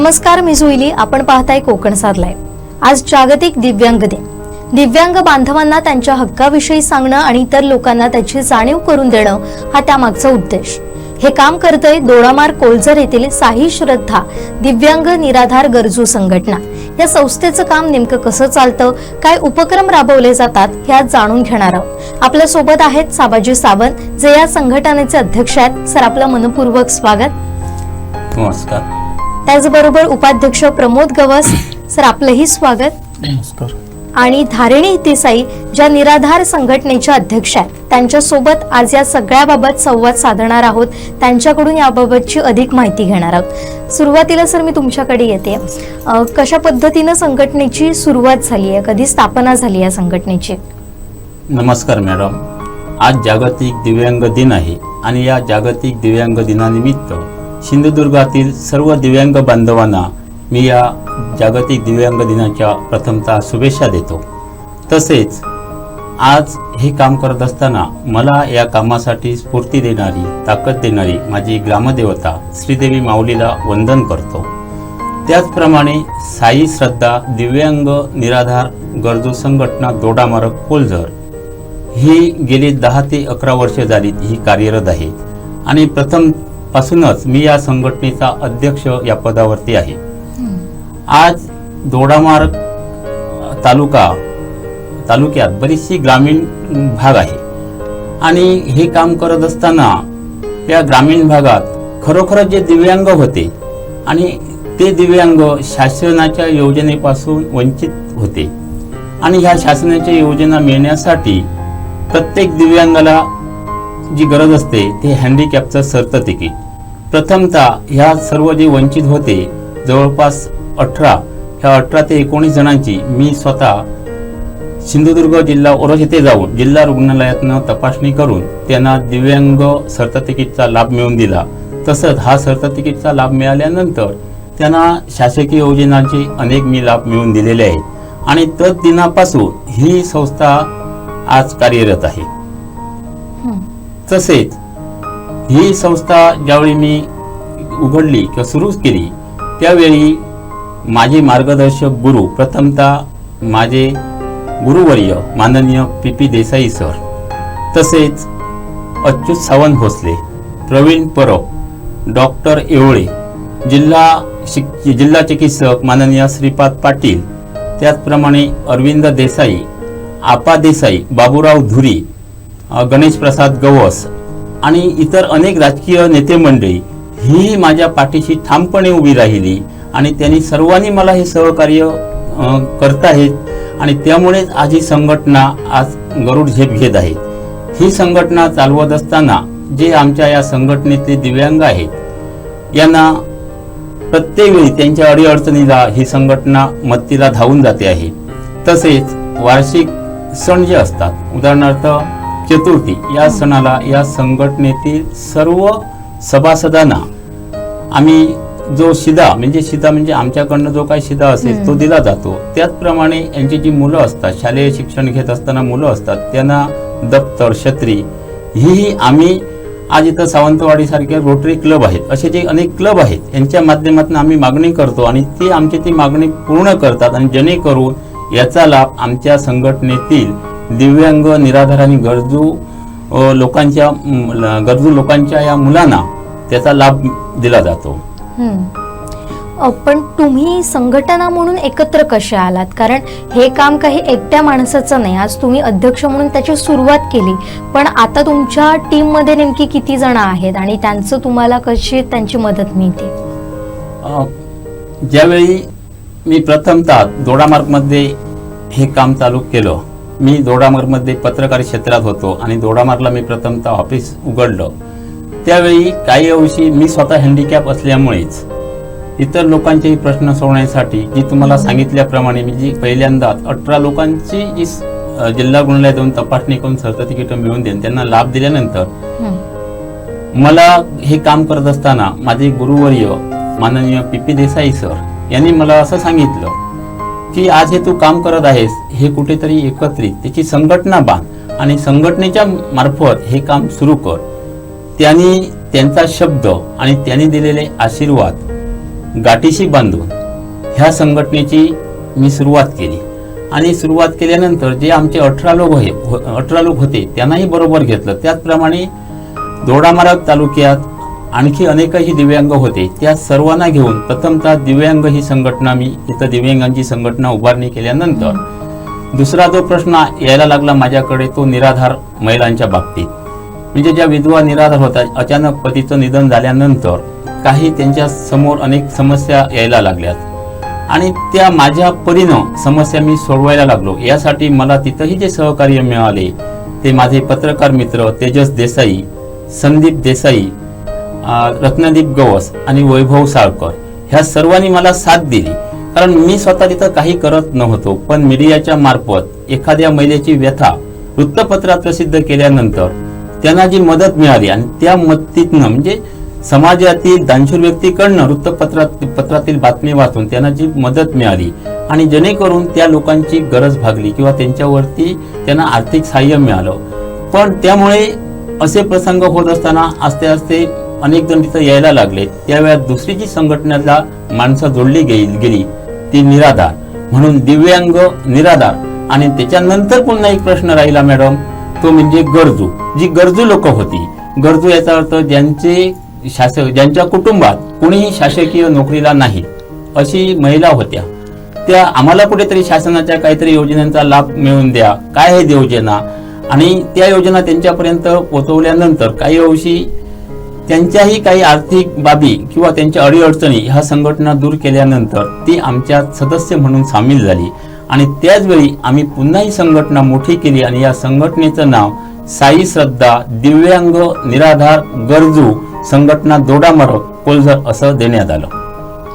नमस्कार, मी जुईली. आपण पाहताय कोकण साद लाईव्ह. आज जागतिक दिव्यांग दिन. दिव्यांग बांधवांना त्यांच्या हक्काविषयी सांगणं आणि इतर लोकांना त्याची जाणीव करून देणं हा त्यामागचा उद्देश. हे काम करतंय दोडामार्ग कोळझर येथील साई श्रद्धा दिव्यांग निराधार गरजू संघटना. या संस्थेचं काम नेमकं कसं चालतं, काय उपक्रम राबवले जातात हे आज जाणून घेणार आहोत. आपल्या सोबत आहेत साबाजी सावंत, जे या संघटनेचे अध्यक्ष आहेत. सर, आपलं मनपूर्वक स्वागत. नमस्कार. त्याचबरोबर उपाध्यक्ष प्रमोद गवस. सर, आपलंही स्वागत. नमस्कार. आणि धारिणी देसाई, ज्या निराधार संघटनेच्या अध्यक्ष आहेत, त्यांच्यासोबत आज या सगळ्याबाबत संवाद साधणार आहोत. त्यांच्याकडून याबाबतची अधिक माहिती घेणार आहोत. सुरुवातीला सर, मी तुमच्याकडे येते. कशा पद्धतीनं संघटनेची सुरुवात झाली आहे, कधी स्थापना झाली या संघटनेची? नमस्कार मॅडम. आज जागतिक दिव्यांग दिन आहे आणि या जागतिक दिव्यांग दिनानिमित्त सिंधुदुर्गातील सर्व दिव्यांग बांधवांना मी या जागतिक दिव्यांग दिनाच्या प्रथमतः शुभेच्छा देतो. तसेच आज हे काम करत असताना मला या कामासाठी स्फूर्ती देणारी, ताकद देणारी माझी ग्रामदेवता श्रीदेवी माऊलीला वंदन करतो. त्याचप्रमाणे साई श्रद्धा दिव्यांग निराधार गरजू संघटना दोडामार्ग कोळझर ही गेली 10 ते 11 वर्ष झाली ही कार्यरत आहे आणि प्रथमपासूनच मी या संघटनेचा अध्यक्ष या पदावरती आहे. आज दोडामार्ग तालुक्यात बरीचशी ग्रामीण भाग आहे आणि हे काम करत असताना या ग्रामीण भागात खरोखर जे दिव्यांग होते आणि ते दिव्यांग शासनाच्या योजनेपासून वंचित होते आणि ह्या शासनाच्या योजना मिळण्यासाठी प्रत्येक दिव्यांगाला जी गरज असते ते हँडिकॅपचं सरतं तिकीट. प्रथमतः ह्या सर्व जे वंचित होते जवळपास 18 ते 19 जणांची मी स्वतः सिंधुदुर्ग जिल्हा ओरोस येथे जाऊन जिल्हा रुग्णालयातनं तपासणी करून त्यांना दिव्यांग सरतं तिकीटचा लाभ मिळवून दिला. तसंच हा सरतं तिकीटचा लाभ मिळाल्यानंतर त्यांना शासकीय योजनांचे अनेक मी लाभ मिळवून दिलेले आहेत आणि तत् दिनापासून ही संस्था आज कार्यरत आहे. तसेच ही संस्था ज्यावेळी मी उघडली किंवा सुरू केली त्यावेळी माझे मार्गदर्शक गुरु, प्रथमतः माझे गुरुवर्य माननीय पी देसाई सर, तसेच अच्युत सावंत भोसले, प्रवीण परब, डॉक्टर येवळे, जिल्हा चिकित्सक माननीय श्रीपाद पाटील, त्याचप्रमाणे अरविंद देसाई, आपा देसाई, बाबूराव धुरी, गणेश प्रसाद गवस आणि इतर अनेक राजकीय नेते मंडळी ही माझ्या पाठीशी ठामपणे उभी राहिली आणि त्यांनी सर्वांनी मला हे सहकार्य करत आहेत आणि त्यामुळेच आज ही संघटना आज गरुड झेप घेत आहे. ही संघटना चालवत असताना जे आमच्या या संघटनेतले दिव्यांग आहेत यांना प्रत्येक वेळी त्यांच्या अडीअडचणीला ही संघटना मदतीला धावून जाते आहे. तसेच वार्षिक सण जे असतात, उदाहरणार्थ चतुर्थी, या सणाला या संघटनेतील सर्व सभासदांना आम्ही जो शिदा म्हणजे आमच्याकडनं जो काही शिदा असेल तो दिला जातो. त्याचप्रमाणे यांची जी मुलं असतात, शालेय शिक्षण घेत असताना मुलं असतात, त्यांना दप्तर, छत्री ही आम्ही आज इथं सावंतवाडी सारखे रोटरी क्लब आहेत, असे जे अनेक क्लब आहेत यांच्या माध्यमातून आम्ही मागणी करतो आणि ते आमची ती मागणी पूर्ण करतात आणि जेणेकरून याचा लाभ आमच्या संघटनेतील दिव्यांग निराधार आणि गरजू लोकांच्या या मुलांना त्याचा लाभ दिला जातो. पण तुम्ही संघटना म्हणून एकत्र कसे आलात? कारण हे काम काही एकट्या माणसाचं नाही. आज तुम्ही अध्यक्ष म्हणून त्याची सुरुवात केली, पण आता तुमच्या टीम मध्ये नेमकी किती जण आहेत आणि त्यांचं तुम्हाला कशी त्यांची मदत मिळते? ज्यावेळी मी प्रथमतः दोडामार्ग मध्ये हे काम चालू केलं, मी दोडामार्ग मध्ये पत्रकार क्षेत्रात होतो आणि दोडामार्गला मी प्रथमतः ऑफिस उघडलं. त्यावेळी काही अंशी मी स्वतः हँडिकॅप असल्यामुळेच इतर लोकांचेही प्रश्न सोडवण्यासाठी जी तुम्हाला सांगितल्याप्रमाणे मी जी पहिल्यांदा 18 लोकांची जी जिल्हा रुग्णालयात जाऊन तपासणी करून सरतं तिकीट मिळवून देऊन त्यांना लाभ दिल्यानंतर मला हे काम करत असताना माझे गुरुवर्य माननीय पी देसाई सर यांनी मला असं सांगितलं की आज हे तू काम करत आहेस, हे कुठेतरी एकत्रित त्याची संघटना बांध आणि संघटनेच्या मार्फत हे काम सुरू कर. त्यांनी त्यांचा शब्द आणि त्यांनी दिलेले आशीर्वाद गाठीशी बांधून ह्या संघटनेची मी सुरुवात केली. आणि सुरुवात केल्यानंतर जे आमचे 18 लोक होते त्यांनाही बरोबर घेतलं. त्याचप्रमाणे दोडामार्ग तालुक्यात आणखी अनेकही दिव्यांग होते, त्या सर्वांना घेऊन प्रथमतः दिव्यांग ही संघटना मी इथं दिव्यांगांची संघटना उभारणी केल्यानंतर दुसरा जो प्रश्न यायला लागला माझ्याकडे तो निराधार महिलांच्या बाबतीत. म्हणजे ज्या विधवा निराधार होतात, अचानक पतीचं निधन झाल्यानंतर काही त्यांच्या समोर अनेक समस्या यायला लागल्यात आणि त्या माझ्या परीनं समस्या मी सोडवायला लागलो. यासाठी मला तिथंही जे सहकार्य मिळाले ते माझे पत्रकार मित्र तेजस देसाई, संदीप देसाई, रत्नदीप गवस आणि वैभव साळकर ह्या सर्वांनी मला साथ दिली. कारण मी स्वतः तिथं काही करत नव्हतो, पण मीडियाच्या मार्फत एखाद्या महिलेची व्यथा वृत्तपत्रात प्रसिद्ध केल्यानंतर त्यांना जी मदत मिळाली आणि त्या मदतीतनं म्हणजे समाजातील दानशूर व्यक्तीकडनं वृत्तपत्रातील बातमी वाचून त्यांना जी मदत मिळाली आणि जेणेकरून त्या लोकांची गरज भागली किंवा त्यांच्यावरती त्यांना आर्थिक सहाय्य मिळालं. पण त्यामुळे असे प्रसंग होत असताना आस्ते आस्ते अनेक जण तिथं यायला लागले. त्यावेळेस दुसरी जी संघटनेला माणसं जोडली गेली ती निराधार म्हणून दिव्यांग निराधार. आणि त्याच्यानंतर पुन्हा एक प्रश्न राहिला मॅडम, तो म्हणजे गरजू. जी गरजू लोक होती, गरजू याचा अर्थ ज्यांच्या कुटुंबात कोणीही शासकीय नोकरीला नाही अशी महिला होत्या. त्या आम्हाला कुठेतरी शासनाच्या काहीतरी योजनांचा लाभ मिळवून द्या, काय आहे योजना, आणि त्या योजना त्यांच्यापर्यंत पोहोचवल्यानंतर काही अंशी त्यांच्याही काही आर्थिक बाबी किंवा त्यांच्या अडीअडचणी ह्या संघटना दूर केल्यानंतर ती आमच्या सदस्य म्हणून सामील झाली. आणि त्याचवेळी आम्ही पुन्हा ही संघटना मोठी केली आणि या संघटनेचं नाव साई श्रद्धा दिव्यांग निराधार गरजू संघटना दोडामार्ग कोलझर असं देण्यात आलं.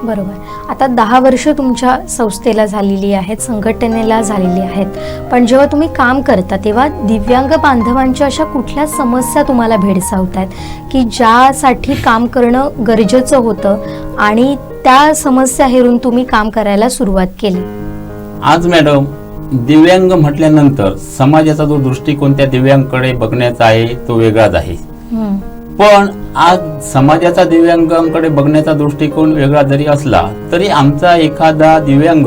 बरोबर. आता 10 वर्ष तुमच्या संस्थेला झालेली आहेत, संघटनेला झालेली आहेत, पण जेव्हा तुम्ही काम करता तेव्हा दिव्यांग बांधवांच्या अशा कुठल्या समस्या तुम्हाला भेडसावतात की ज्यासाठी काम करणं गरजेचं होतं आणि त्या समस्या हेरून तुम्ही काम करायला सुरुवात केली? आज मॅडम, दिव्यांग म्हटल्यानंतर समाजाचा जो दृष्टिकोन त्या दिव्यांगाकडे बघण्याचा आहे तो वेगळाच आहे. पण आज समाजाचा दिव्यांगांकडे बघण्याचा दृष्टिकोन वेगळा जरी असला तरी आमचा एखादा दिव्यांग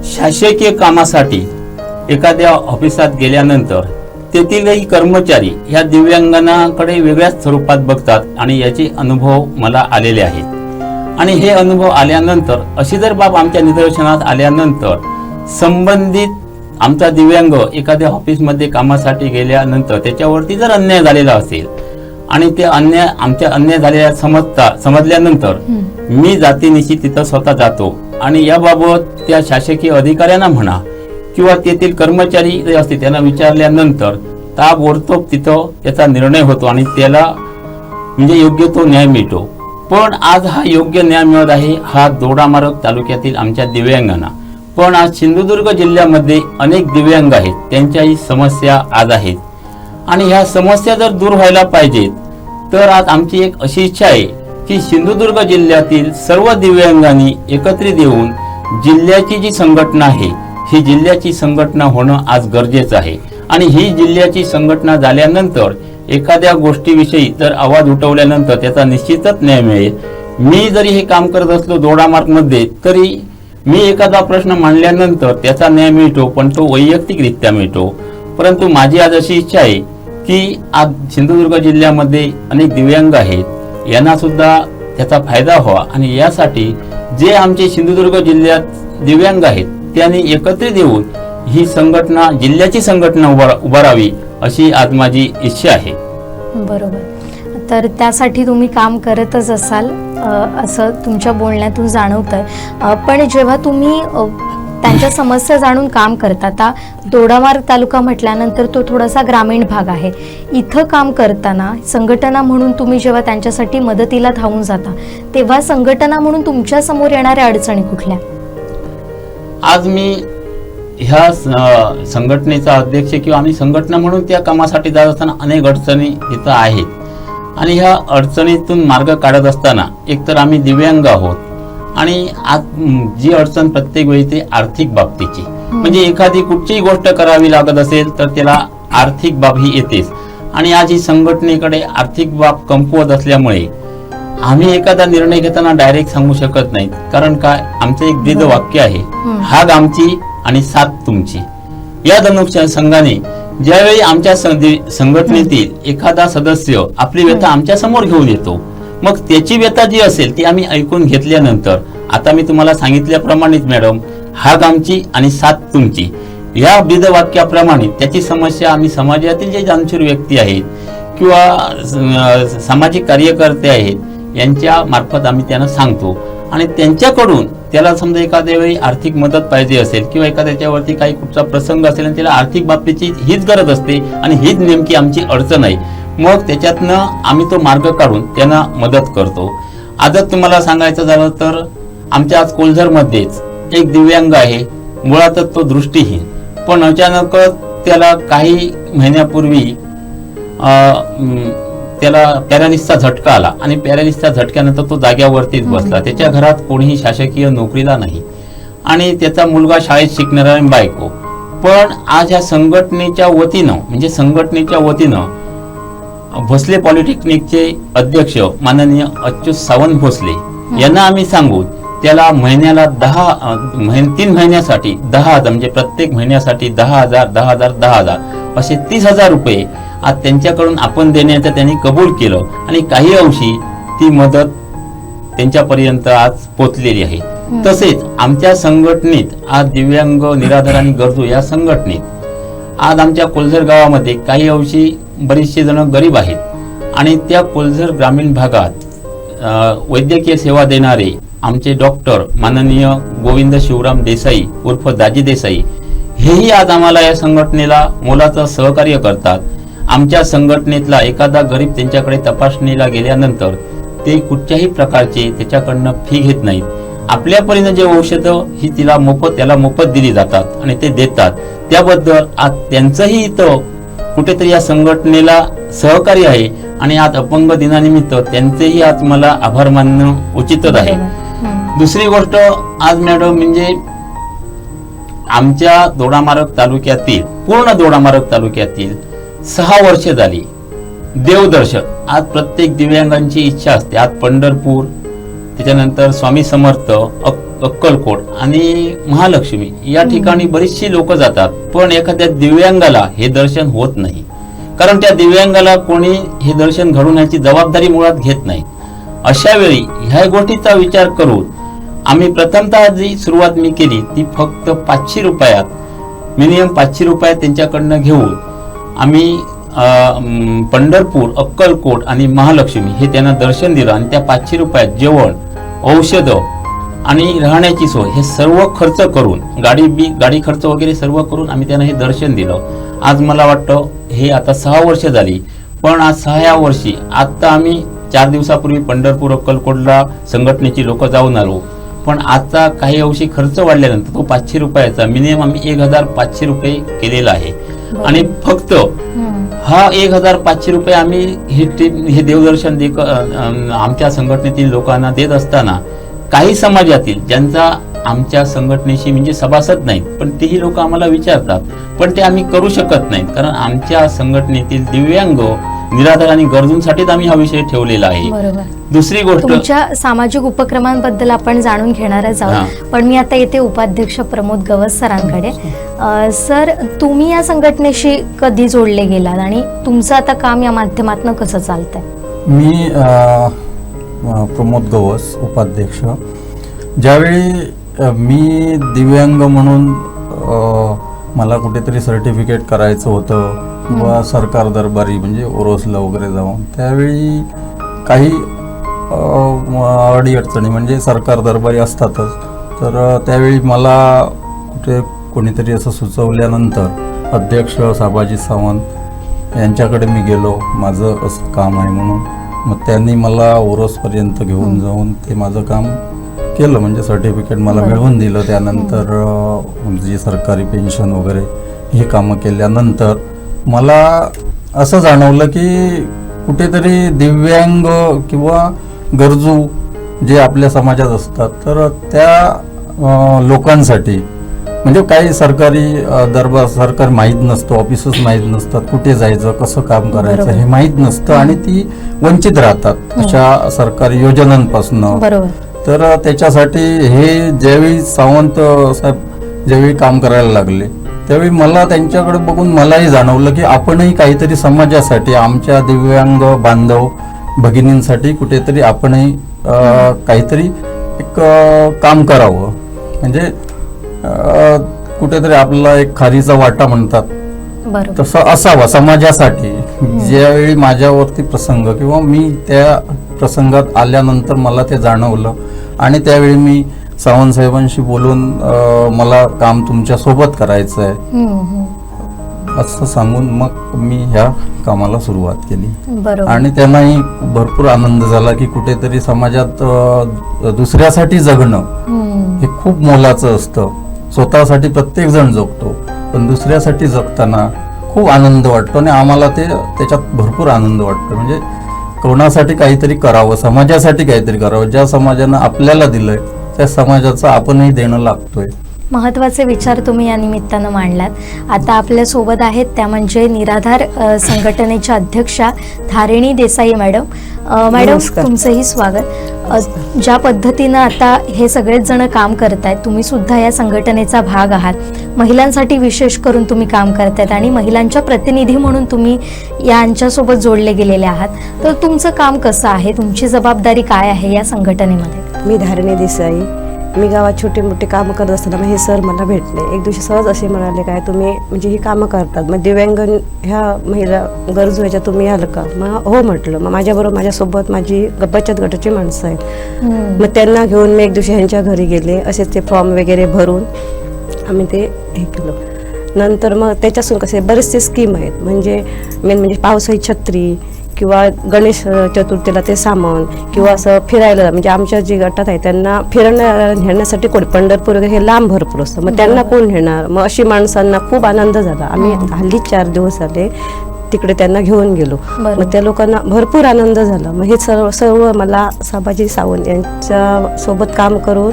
शासकीय कामासाठी एखाद्या ऑफिसात गेल्यानंतर तेथीलही कर्मचारी ह्या दिव्यांगांकडे वेगळ्याच स्वरूपात बघतात आणि याचे अनुभव मला आलेले आहेत. आणि हे अनुभव आल्यानंतर अशी जर बाब आमच्या निदर्शनात आल्यानंतर संबंधित आमचा दिव्यांग एखाद्या ऑफिसमध्ये कामासाठी गेल्यानंतर त्याच्यावरती जर अन्याय झालेला असेल आणि ते अन्याय झालेल्या समजल्यानंतर मी जातीनिशी तिथं स्वतः जातो आणि याबाबत त्या शासकीय अधिकाऱ्यांना म्हणा किंवा तेथील कर्मचारी जे असते त्यांना विचारल्यानंतर ताबडतोब तिथं त्याचा निर्णय होतो आणि त्याला म्हणजे योग्य तो न्याय मिळतो. पण आज हा योग्य न्याय मिळत आहे हा दोडामार्ग तालुक्यातील आमच्या दिव्यांगांना. पण आज सिंधुदुर्ग जिल्ह्यामध्ये अनेक दिव्यांग आहेत, त्यांच्याही समस्या आज आहेत आणि ह्या समस्या जर दूर व्हायला पाहिजेत तर आज आमची एक अशी इच्छा आहे की सिंधुदुर्ग जिल्ह्यातील सर्व दिव्यांगांनी एकत्रित येऊन जिल्ह्याची जी संघटना आहे ही जिल्ह्याची संघटना होणं आज गरजेचं आहे. आणि ही जिल्ह्याची संघटना झाल्यानंतर एखाद्या गोष्टीविषयी जर आवाज उठवल्यानंतर त्याचा निश्चितच न्याय मिळेल. मी जरी हे काम करत असलो दोडामार्गमध्ये तरी मी एखादा प्रश्न मांडल्यानंतर त्याचा न्याय मिळतो, पण तो वैयक्तिकरित्या मिळतो. परंतु माझी आज अशी इच्छा आहे की आज सिंधुदुर्ग जिल्ह्यामध्ये अनेक दिव्यांग आहेत, यांना सुद्धा त्याचा फायदा व्हावा आणि यासाठी जे आमचे सिंधुदुर्ग जिल्ह्यात दिव्यांग आहेत त्यांनी एकत्रित येऊन ही संघटना जिल्ह्याची संघटना उभारावी अशी आज माझी इच्छा आहे. बरोबर. तर त्यासाठी तुम्ही काम करतच असाल असं तुमच्या बोलण्यातून जाणवतंय. पण जेव्हा तुम्ही त्यांच्या समस्या जाणून काम करता, आता दोडामार्ग तालुका म्हटल्यानंतर तो थोडासा ग्रामीण भाग आहे. इथं काम करताना संघटना म्हणून तुम्ही जेव्हा त्यांच्यासाठी मदतीला धावून जाता तेव्हा संघटना म्हणून तुमच्या समोर येणाऱ्या अडचणी कुठल्या? आज मी ह्या संघटनेचा अध्यक्ष किंवा आम्ही संघटना म्हणून त्या कामासाठी जात असताना अनेक अडचणी तिथं आहेत आणि ह्या अडचणीतून मार्ग काढत असताना एकतर आम्ही दिव्यांग आहोत आणि आज जी अडचण प्रत्येक वेळी ते आर्थिक बाबतीची म्हणजे एखादी कुठचीही गोष्ट करावी लागत असेल तर त्याला आर्थिक बाब ही येतेच. आणि आज ही संघटनेकडे आर्थिक बाब कमकुवत असल्यामुळे आम्ही एखादा निर्णय घेताना डायरेक्ट सांगू शकत नाही, कारण काय, आमचं एक ब्रीद वाक्य आहे, हाग आमची आणि साथ तुमची. या संघाने ज्यावेळी आमच्या संघटनेतील एखादा सदस्य आपली व्यथा आमच्या समोर घेऊन येतो, मग त्याची व्यथा जी असेल ती आम्ही ऐकून घेतल्यानंतर, आता मी तुम्हाला सांगितल्याप्रमाणेच मॅडम, हाग आमची आणि साथ तुमची या ब्रीद वाक्याप्रमाणे त्याची समस्या आम्ही समाजातील जे जाणशूर व्यक्ती आहेत किंवा सामाजिक कार्यकर्ते आहेत यांच्या मार्फत आम्ही त्यांना सांगतो. आणि त्यांच्याकडून त्याला समजा एखाद्या वेळी आर्थिक मदत पाहिजे असेल किंवा एखाद्याच्यावरती काही कुठचा प्रसंग असेल आणि त्याला आर्थिक बाबतीची हीच गरज असते आणि हीच नेमकी आमची अडचण आहे, मग त्याच्यातनं आम्ही तो मार्ग काढून त्यांना मदत करतो. आजच तुम्हाला सांगायचं झालं तर आमच्या आज कोल्झरमध्येच एक दिव्यांग आहे, मुळातच तो दृष्टीहीन, पण अचानक त्याला काही महिन्यापूर्वी त्याला पॅरालिसचा झटका आला आणि पॅरालिसच्या झटक्यानंतर तो जाग्यावरतीच बसला. त्याच्या घरात कोणीही शासकीय नोकरीला नाही आणि त्याचा मुलगा शाळेत शिकणारा आणि बायको. पण आज या संघटनेच्या वतीनं भोसले पॉलिटेक्निकचे अध्यक्ष माननीय अच्युत सावंत भोसले यांना आम्ही सांगू, त्याला महिन्याला 3 महिन्यासाठी 10,000 म्हणजे प्रत्येक महिन्यासाठी 10,000 असे 30,000 रुपये आज त्यांच्याकडून आपण देण्याचं त्यांनी कबूल केलं आणि काही अंशी ती मदत त्यांच्यापर्यंत आज पोहोचलेली आहे. तसेच आमच्या संघटनेत आज दिव्यांग, निराधार आणि गरजू या संघटनेत आज आमच्या कोल्झर गावामध्ये काही अंशी बरेचसे जण गरीब आहेत आणि त्या कोल्झर ग्रामीण भागात वैद्यकीय सेवा देणारे आमचे डॉक्टर माननीय गोविंद शिवराम देसाई उर्फ दाजी देसाई हेही आज आम्हाला या संघटनेला मोलाचं सहकार्य करतात. आमच्या संघटनेतला एखादा गरीब त्यांच्याकडे तपासणीला गेल्यानंतर ते कुठच्याही प्रकारचे त्याच्याकडनं फी घेत नाहीत. आपल्यापर्यंत जे औषधं ही त्याला मोफत दिली जातात आणि ते देतात. त्याबद्दल आज त्यांचंही इथं कुठेतरी या संघटनेला सहकार्य आहे आणि आज अपंग दिनानिमित्त त्यांचेही आज मला आभार मानणं उचितच आहे. दुसरी गोष्ट आज मॅडम म्हणजे आमच्या पूर्ण दोडामार्ग तालुक्यातील 6 वर्ष झाली देवदर्शन. आज प्रत्येक दिव्यांगांची इच्छा असते. आज पंढरपूर, त्याच्यानंतर स्वामी समर्थ, अक्कलकोट आणि महालक्ष्मी या ठिकाणी बरीचशी लोक जातात, पण एखाद्या दिव्यांगाला हे दर्शन होत नाही, कारण त्या दिव्यांगाला कोणी हे दर्शन घडवण्याची जबाबदारी मुळात घेत नाही. अशा वेळी ह्या गोष्टीचा विचार करून आम्ही प्रथमतः जी सुरुवात मी केली ती फक्त 500 रुपयात, मिनिमम 500 रुपयात त्यांच्याकडनं घेऊन आम्ही पंढरपूर, अक्कलकोट आणि महालक्ष्मी हे त्यांना दर्शन दिलं आणि त्या 500 रुपयात जेवण, औषधं आणि राहण्याची सोय हे सर्व खर्च करून, गाडी खर्च वगैरे सर्व करून आम्ही त्यांना हे दर्शन दिलं. आज मला वाटतं हे आता 6 वर्ष झाली, पण आज 6व्या वर्षी आता आम्ही 4 दिवसापूर्वी पंढरपूर, अक्कलकोटला संघटनेची लोक जाऊन आलो, पण आता काही अंशी खर्च वाढल्यानंतर तो 500 रुपयाचा मिनिमम आम्ही 1,500 रुपये केलेला आहे. आणि फक्त हा 1,500 रुपये आम्ही हे देवदर्शन आमच्या संघटनेतील लोकांना देत असताना काही समाजातील ज्यांचा आमच्या संघटनेशी म्हणजे सभासद नाहीत, पण तेही लोक आम्हाला विचारतात, पण ते आम्ही करू शकत नाहीत, कारण आमच्या संघटनेतील दिव्यांग, निराधार आणि गरजूंसाठीच आम्ही हा विषय ठेवलेला आहे. दुसरी गोष्ट, तुमच्या सामाजिक उपक्रमांबद्दल आपण जाणून घेणारच आहोत, पण मी आता येते उपाध्यक्ष प्रमोद गवस सरांकडे. सर, तुम्ही या संघटनेशी कधी जोडले गेलात आणि तुमचं आता काम या माध्यमातून कसं चालतंय? मी प्रमोद गवस, उपाध्यक्ष. ज्यावेळी मी दिव्यांग म्हणून मला कुठेतरी सर्टिफिकेट करायचं होतं किंवा सरकार दरबारी म्हणजे ओरोसला वगैरे जाऊन, त्यावेळी काही अडीअडचणी म्हणजे सरकार दरबारी असतातच, तर त्यावेळी मला कोणीतरी असं सुचवल्यानंतर अध्यक्ष साबाजी सावंत यांच्याकडे मी गेलो, माझं असं काम आहे म्हणून. मग त्यांनी मला ओरोसपर्यंत घेऊन जाऊन ते माझं काम केलं, म्हणजे सर्टिफिकेट मला मिळवून दिलं. त्यानंतर जी सरकारी पेन्शन वगैरे हे कामं केल्यानंतर मला असं जाणवलं की कुठेतरी दिव्यांग किंवा गरजू जे आपल्या समाजात असतात, तर त्या लोकांसाठी म्हणजे काही सरकारी दरबार सरकार माहीत नसतं, ऑफिसच माहीत नसतात, कुठे जायचं, कसं काम करायचं बरोबर. हे माहीत नसतं आणि ती वंचित राहतात अशा सरकारी योजनांपासून. बरोबर. तर त्याच्यासाठी हे ज्यावेळी सावंत साहेब ज्यावेळी काम करायला लागले त्यावेळी मला त्यांच्याकडे बघून मलाही जाणवलं की आपणही काहीतरी समाजासाठी, आमच्या दिव्यांग बांधव भगिनींसाठी कुठेतरी आपणही काहीतरी एक काम करावं. म्हणजे कुठेतरी आपल्याला एक खारीचा वाटा म्हणतात बरोबर. तसं असावं समाजासाठी. ज्यावेळी माझ्यावरती प्रसंग किंवा मी त्या प्रसंगात आल्यानंतर मला ते जाणवलं आणि त्यावेळी मी सावंत साहेबांशी बोलून मला काम तुमच्या सोबत करायचं आहे असं सांगून मग मी ह्या कामाला सुरुवात केली. बरोबर. आणि त्यांनाही भरपूर आनंद झाला की कुठेतरी समाजात दुसऱ्यासाठी जगणं हे खूप मोलाचं असतं. स्वतःसाठी प्रत्येक जण जगतो, पण दुसऱ्यासाठी जगताना खूप आनंद वाटतो आणि आम्हाला त्याच्यात भरपूर आनंद वाटतो. म्हणजे कोणासाठी काहीतरी करावं, समाजासाठी काहीतरी करावं. ज्या समाजानं आपल्याला दिलंय त्या समाजाचं आपणही देणं लागतोय. महत्त्वाचे विचार तुम्ही या निमित्तानं मांडलात. आता आपल्या सोबत आहेत त्या म्हणजे निराधार संघटनेच्या अध्यक्षा धारिणी देसाई मॅडम. मॅडम, नमस्कार. तुमचंही स्वागत. ज्या पद्धतीनं आता हे सगळेच जण काम करतायत, तुम्ही सुद्धा या संघटनेचा भाग आहात. महिलांसाठी विशेष करून तुम्ही काम करतायत आणि महिलांच्या प्रतिनिधी म्हणून तुम्ही यांच्यासोबत जोडले गेलेले आहात. तर तुमचं काम कसं आहे, तुमची जबाबदारी काय आहे या संघटनेमध्ये? मी धारिणी देसाई. मी गावात छोटी मोठी कामं करत असताना मग हे सर मला भेटले. एक दिवशी सहज असे म्हणाले, काय तुम्ही म्हणजे ही कामं करतात, मग दिव्यांग ह्या महिला गरजू ह्याच्या तुम्ही याल का? मग हो म्हटलं. मग माझ्याबरोबर माझ्यासोबत माझी बचत गटाची माणसं आहेत. मग त्यांना घेऊन मी एक दिवशी ह्यांच्या घरी गेले. असेच ते फॉर्म वगैरे भरून आम्ही ते हे केलं. नंतर मग त्याच्यातून कसे बरेचसे स्कीम आहेत. म्हणजे मेन म्हणजे पावसाळी छत्री किंवा गणेश चतुर्थीला ते सामान किंवा असं फिरायला, म्हणजे आमच्या जे गटात आहे त्यांना नेण्यासाठी कोण पंढरपूर वगैरे हे लांब भरपूर असतं, मग त्यांना कोण नेणार? मग अशी माणसांना खूप आनंद झाला. आम्ही हल्ली 4 दिवस आले तिकडे त्यांना घेऊन गेलो. बरोबर. मग त्या लोकांना भरपूर आनंद झाला. मग हे सर्व मला साबाजी सावंत यांच्या सोबत काम करून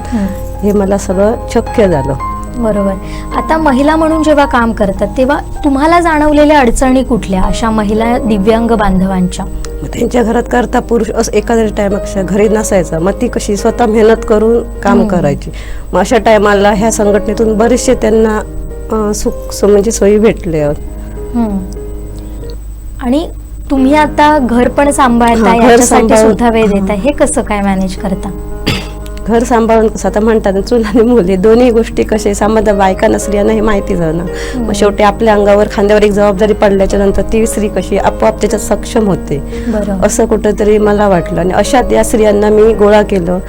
हे मला सगळं शक्य झालं. बरोबर. आता महिला म्हणून जेव्हा काम करतात तेव्हा तुम्हाला जाणवलेल्या अडचणी कुठल्या अशा महिला दिव्यांग बांधवांच्या? मग त्यांच्या घरात करता पुरुष असं एखाद्या टायमापेक्षा घरी नसायचा, मग ती कशी स्वतः मेहनत करून काम करायची. मग अशा टायमाला ह्या संघटनेतून बरेचसे त्यांना म्हणजे सोयी भेटले. आणि तुम्ही आता घर पण सांभाळता, हा, घर याच्यासाठी सांभाळ- सुद्धा वेळ देता, हे कसं काय मॅनेज करता? घर सांभाळून कसं आता म्हणतात चूल आणि मुले दोन्ही गोष्टी कसे समाजा बायकांना स्त्रियांना हे माहिती झालं ना. मग शेवटी आपल्या अंगावर खांद्यावर एक जबाबदारी पडल्याच्या नंतर ती स्त्री कशी आपोआप त्याच्यात सक्षम होते बरोबर. असं कुठंतरी मला वाटलं. आणि अशा त्या स्त्रियांना मी गोळा केलं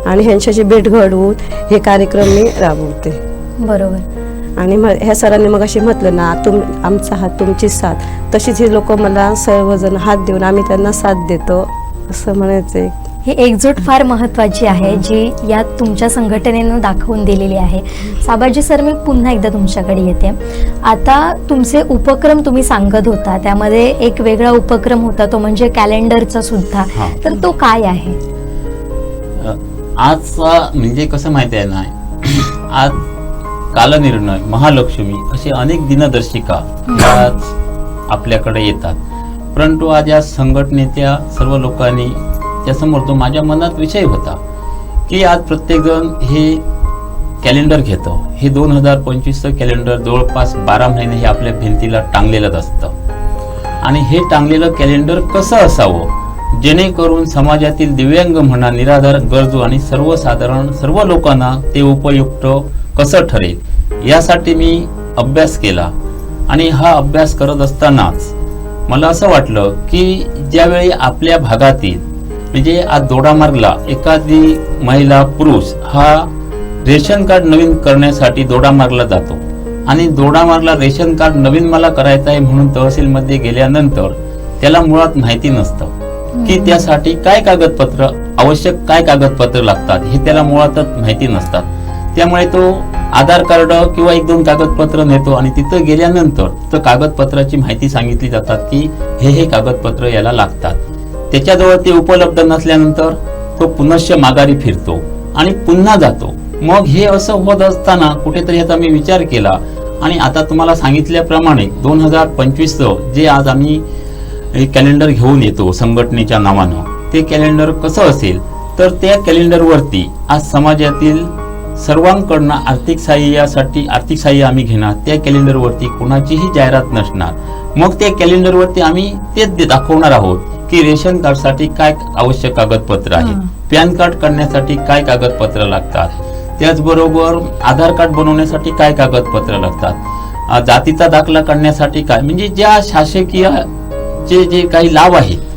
आणि ह्यांच्याशी भेट घडवून हे कार्यक्रम मी राबवते. बरोबर. आणि मग ह्या सरांनी मग अशी म्हटलं ना, आमचा हात तुमची साथ, तशीच हे लोक मला सर्वजण हात देऊन आम्ही त्यांना साथ देतो असं म्हणायचंय. ही एकजूट फार महत्त्वाची आहे जी या तुमच्या संघटनेनं दाखवून दिलेली आहे. साबाजी सर, मी पुन्हा एकदा तुमच्याकडे येते. आता तुमचे उपक्रम तुम्ही सांगत होता, त्यामध्ये एक वेगळा उपक्रम होता तो म्हणजे कॅलेंडरचा सुद्धा. हा. तर तो काय आहे? आजचा म्हणजे कसं माहिती आहे ना, आज कालनिर्णय, महालक्ष्मी असे अनेक दिनदर्शिका आज आपल्याकडे येतात. परंतु आज या संघटनेच्या सर्व लोकांनी त्यासमोर तो माझ्या मनात विषय होता की आज प्रत्येकजण हे कॅलेंडर घेतो. हे 2025चं कॅलेंडर जवळपास 12 महिने हे आपल्या भिंतीला टांगलेलंच असतं. आणि हे टांगलेलं कॅलेंडर कसं असावं जेणेकरून समाजातील दिव्यांग म्हणा, निराधार, गरजू आणि सर्वसाधारण सर्व लोकांना ते उपयुक्त कसं ठरेल यासाठी मी अभ्यास केला. आणि हा अभ्यास करत असतानाच मला असं वाटलं की ज्यावेळी आपल्या भागातील म्हणजे आज दोडामार्गला एखादी महिला, पुरुष हा रेशन कार्ड नवीन करण्यासाठी दोडामार्गला जातो आणि दोडामार्गला रेशन कार्ड नवीन मला करायचं आहे म्हणून तहसीलमध्ये गेल्यानंतर त्याला मुळात माहिती नसतं की त्यासाठी काय कागदपत्र आवश्यक, काय कागदपत्र लागतात हे त्याला मुळातच माहिती नसतात. त्यामुळे तो आधार कार्ड किंवा 1-2 कागदपत्र नेतो आणि तिथं गेल्यानंतर तर कागदपत्राची माहिती सांगितली जातात की हे कागदपत्र याला लागतात. त्याच्याजवळ ते उपलब्ध नसल्यानंतर तो पुनश्च माघारी फिरतो आणि पुन्हा जातो. मग हे असं होत असताना कुठेतरी याचा मी विचार केला आणि आता तुम्हाला सांगितल्याप्रमाणे 2025 जे आज आम्ही कॅलेंडर घेऊन येतो संघटनेच्या नावानं, ते कॅलेंडर कसं असेल तर त्या कॅलेंडरवरती आज समाजातील सर्वांकडनं आर्थिक सहाय्य आम्ही घेणार. त्या कॅलेंडरवरती कोणाचीही जाहिरात नसणार. मग त्या कॅलेंडरवरती आम्ही तेच दाखवणार आहोत की रेशन कार्डसाठी काय आवश्यक कागदपत्र आहेत, पॅन कार्ड काढण्यासाठी काय कागदपत्र लागतात, त्याचबरोबर आधार कार्ड बनवण्यासाठी काय कागदपत्र लागतात, जातीचा दाखला काढण्यासाठी काय, म्हणजे ज्या शासकीय जे काही लाभ आहेत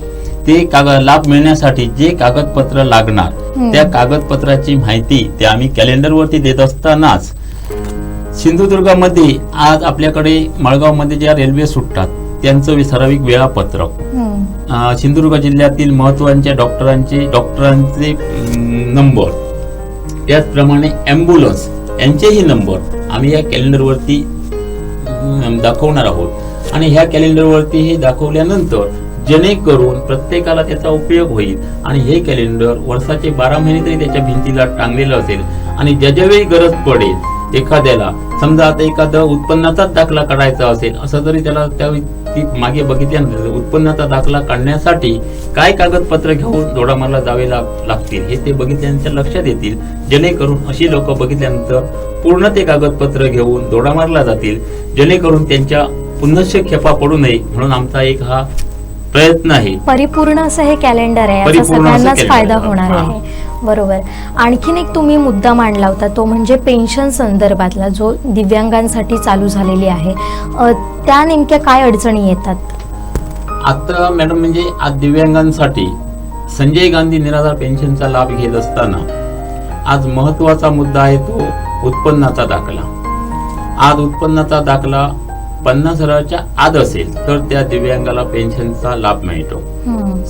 ते लाभ मिळण्यासाठी जे कागदपत्र लागणार त्या कागदपत्राची माहिती ते आम्ही कॅलेंडरवरती देत असतानाच सिंधुदुर्गामध्ये आज आपल्याकडे मळगावमध्ये ज्या रेल्वे सुटतात त्यांचं ठराविक वेळापत्रक, सिंधुदुर्ग जिल्ह्यातील महत्वाच्या डॉक्टरांचे नंबर, त्याचप्रमाणे ॲम्ब्युलन्स यांचेही नंबर आम्ही या कॅलेंडरवरती दाखवणार आहोत. आणि ह्या कॅलेंडरवरती हे दाखवल्यानंतर जेणेकरून प्रत्येकाला त्याचा उपयोग होईल आणि हे कॅलेंडर वर्षाचे 12 महिने तरी त्याच्या भिंतीला टांगलेलं असेल आणि ज्यावेळी गरज पडेल एखाद्याला, समजा आता एखादा उत्पन्नाचाच दाखला काढायचा असेल असं तरी त्याला त्यावेळी मागे बघितल्यानंतर उत्पन्नाचा दाखला काढण्यासाठी काय कागदपत्र घेऊन दोडामारला जावे लागतील हे ते बघितल्यानंतर लक्षात येतील, जेणेकरून अशी लोक बघितल्यानंतर पूर्ण ते कागदपत्र घेऊन दोडामारला जातील, जेणेकरून त्यांच्या पुनश्च खेपा पडू नये म्हणून आमचा एक हा प्रयत्न आहे. परिपूर्ण असं हे कॅलेंडर आहे, याचा सगळ्यांनाच फायदा होणार आहे. बरोबर. आणखीन एक तुम्ही मुद्दा मांडला होता तो म्हणजे पेन्शन संदर्भातला जो दिव्यांगांसाठी चालू झालेली आहे, त्या नेमक्या काय अडचणी येतात? आता मॅडम म्हणजे आज दिव्यांगांसाठी संजय गांधी निराधार पेन्शनचा लाभ घेत असताना आज महत्वाचा मुद्दा आहे तो उत्पन्नाचा दाखला. आज उत्पन्नाचा दाखला 50,000च्या आत असेल तर त्या दिव्यांगाला पेन्शनचा लाभ मिळतो.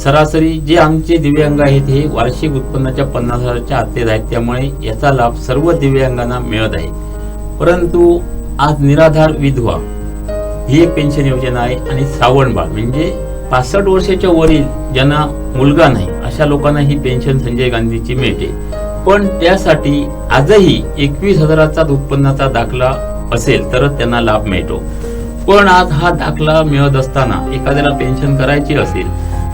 सरासरी जे आमचे दिव्यांग आहेत हे वार्षिक उत्पन्नाच्या 50,000च्या आतलेच आहेत, त्यामुळे याचा लाभ सर्व दिव्यांगांना मिळत आहे. परंतु आज निराधार विधवा ही एक पेन्शन योजना आहे आणि श्रावणबाळ म्हणजे 65 वर्षाच्या वरील ज्यांना मुलगा नाही अशा लोकांना ही पेन्शन संजय गांधीची मिळते. पण त्यासाठी आजही 21,000चा उत्पन्नाचा दाखला असेल तरच त्यांना लाभ मिळतो. पण आज हा दाखला मिळत असताना एखाद्याला पेन्शन करायची असेल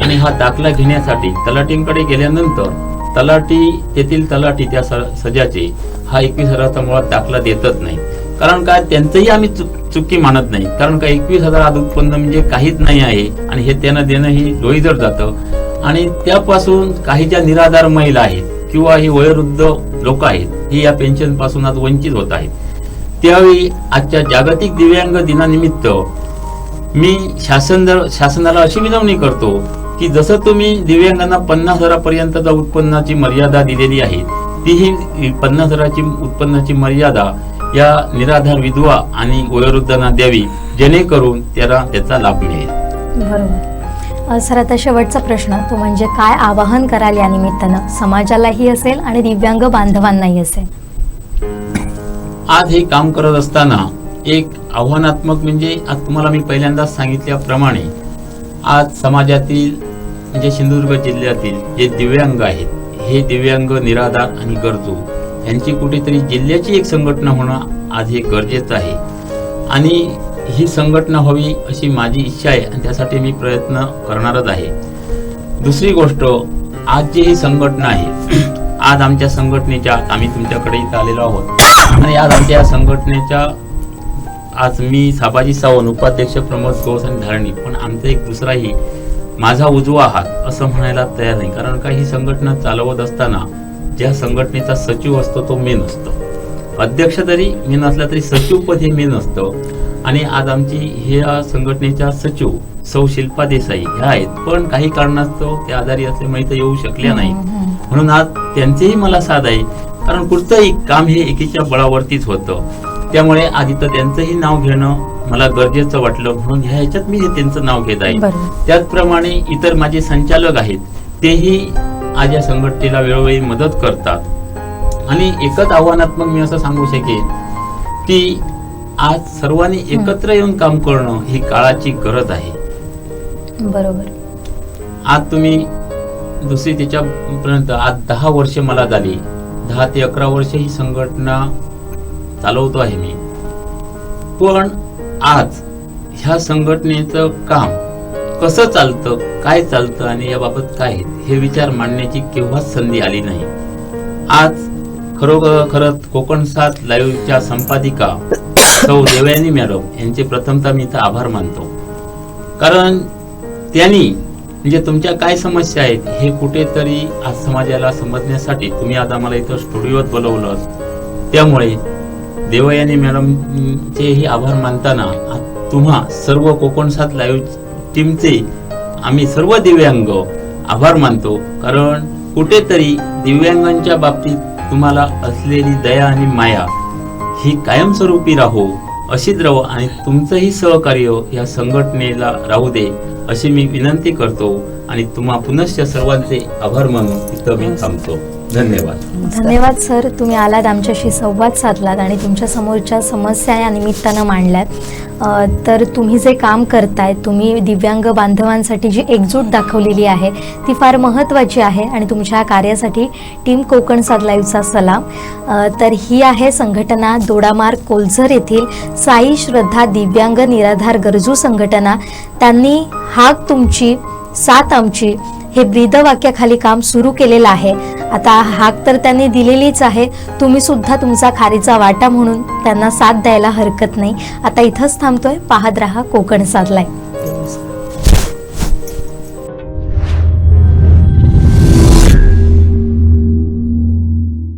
आणि हा दाखला घेण्यासाठी तलाठींकडे गेल्यानंतर तेथील तलाठी त्या सजाचे हा 21,000चा मुळात दाखला देतच नाही. कारण काय त्यांचंही आम्ही चुकी मानत नाही, कारण काय 21,000 आज उत्पन्न म्हणजे काहीच नाही आहे आणि हे त्यांना देणं ही डोईजड जातं. आणि त्यापासून काही ज्या निराधार महिला आहेत किंवा हे वयोवृद्ध लोक आहेत हे या पेन्शन पासून आज वंचित होत आहेत. त्यावेळी आजच्या जागतिक दिव्यांग दिनानिमित्त मी शासनाला अशी विनवणी करतो की जसं तुम्ही दिव्यांगांना 50,000पर्यंतचा उत्पन्नाची मर्यादा दिलेली आहे ती ही 50,000ची उत्पन्नाची मर्यादा या निराधार विधवा आणि वयोवृद्धांना द्यावी, जेणेकरून त्याला त्याचा लाभ मिळेल. बरोबर. सर, आता शेवटचा प्रश्न तो म्हणजे काय आवाहन कराल या निमित्तानं समाजालाही असेल आणि दिव्यांग बांधवांनाही असेल? आज हे काम करत असताना एक आव्हानात्मक म्हणजे आज तुम्हाला मी पहिल्यांदाच सांगितल्याप्रमाणे आज समाजातील म्हणजे सिंधुदुर्ग जिल्ह्यातील जे दिव्यांग आहेत हे दिव्यांग निराधार आणि गरजू यांची कुठेतरी जिल्ह्याची एक संघटना होणं आज हे गरजेचं आहे आणि ही संघटना व्हावी अशी माझी इच्छा आहे आणि त्यासाठी मी प्रयत्न करणारच आहे. दुसरी गोष्ट, आज जी ही संघटना आहे आज आमच्या संघटनेच्या आम्ही तुमच्याकडे इथं आलेलो आहोत आणि आज आमच्या या संघटनेच्या आज मी साबाजी सावंत, उपाध्यक्ष प्रमोद घोष आणि धारणी, पण आमचा एक दुसराही माझा उजवा हात असं म्हणायला तयार नाही. कारण का ही संघटना चालवत असताना ज्या संघटनेचा सचिव असतो तो मेन असतो, अध्यक्ष जरी मेन असला तरी सचिव पद हे मेन असतं. आणि आज आमची ह्या संघटनेच्या सचिव सौ शिल्पा देसाई ह्या आहेत, पण काही कारणास्तव त्या आजारी असल्यामुळे इथं येऊ शकल्या नाही, म्हणून आज त्यांचीही मला साथ आहे. कारण कुठचंही काम हे एकीच्या बळावरतीच होतं, त्यामुळे आज इथं त्यांचंही नाव घेणं मला गरजेचं वाटलं, म्हणून ह्याच्यात मी त्यांचं नाव घेत आहे. त्याचप्रमाणे इतर माझे संचालक आहेत तेही आज या संघटनेला वेळोवेळी मदत करतात. आणि एकच आव्हानात्मक मी असं सांगू शकेन की आज सर्वांनी एकत्र येऊन काम करणं ही काळाची गरज आहे. बरोबर. आज तुम्ही दुसरी त्याच्यापर्यंत आज 10 वर्ष मला झाली 10 ते 11 वर्ष ही संघटना चालवतो आहे मी. पण आज ह्या संघटनेचं काम कसं चालतं, काय चालतं आणि याबाबत काय हे विचार मांडण्याची केव्हाच संधी आली नाही. आज खरंच कोकण 7 लाईव्हच्या संपादिका सौ देवयानी मॅडम यांचे प्रथमतः मी इथं आभार मानतो. कारण त्यांनी म्हणजे तुमच्या काय समस्या आहेत हे कुठेतरी आज समाजाला समजण्यासाठी तुम्ही आज आम्हाला इथं स्टुडिओत बोलवलं. त्यामुळे देवयानी मॅडमचेही आभार मानताना तुम्हा सर्व कोकण 7 लाईव्ह टीमचे आम्ही सर्व दिव्यांग आभार मानतो. कारण कुठेतरी दिव्यांगांच्या बाबतीत तुम्हाला असलेली दया आणि माया ही कायमस्वरूपी राहो, अशीच राहो आणि तुमचंही सहकार्य या संघटनेला राहू दे अशी मी विनंती करतो आणि तुम्हा पुनश्च सर्वांचे आभार मानून इथं मी थांबतो. धन्यवाद. धन्यवाद सर, तुम्ही आलात, आमच्याशी संवाद साधलात आणि तुमच्या समोरच्या समस्या या निमित्तानं मांडल्यात. तर तुम्ही जे काम करताय, तुम्ही दिव्यांग बांधवांसाठी जी एकजूट दाखवलेली आहे ती फार महत्त्वाची आहे आणि तुमच्या कार्यासाठी टीम कोकण 7 लाईव्हचा सलाम. तर ही आहे संघटना दोडामार्ग कोलझर येथील साई श्रद्धा दिव्यांग निराधार गरजू संघटना. त्यांनी हाक तुमची साथ आमची हे ब्रीदवाक्याखाली काम सुरू केलेलं आहे. आता हाक तर त्यांनी दिलेलीच आहे, तुम्ही सुद्धा तुमचा खारीचा वाटा म्हणून त्यांना साथ द्यायला हरकत नाही. आता इथंच थांबतोय. पाहत रहा कोकण 7 लाईव्ह.